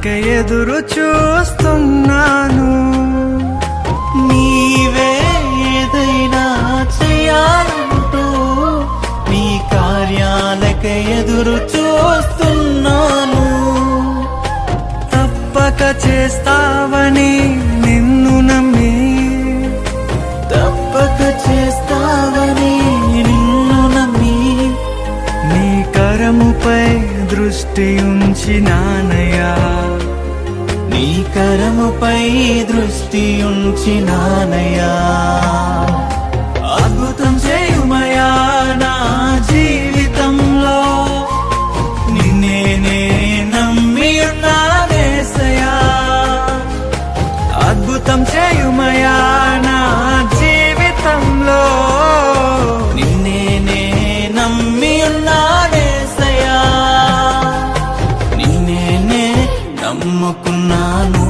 కార్యాలకై ఎదురు చూస్తున్నాను. నీవే ఏదైనా చేయాలంటూ నీ కార్యాలకై ఎదురు చూస్తున్నాను. తప్పక చేస్తావని నిన్ను నమ్మి, తప్పక చేస్తావని నిన్ను నమ్మి నీ కరముపై దృష్టి ఉంచినానయ్యా. నీ కరముపై దృష్టి ఉంచినానయ్యా. అద్భుతం చేయుమయా నా జీవితంలో, నిన్నే నమ్మి ఉన్నానేసయ్యా. అద్భుతం చేయుమయా నా జీవితంలో, నిన్నే నమ్మి ఉన్నానేసయ్యా. నిన్నే నమ్ముకున్నాను.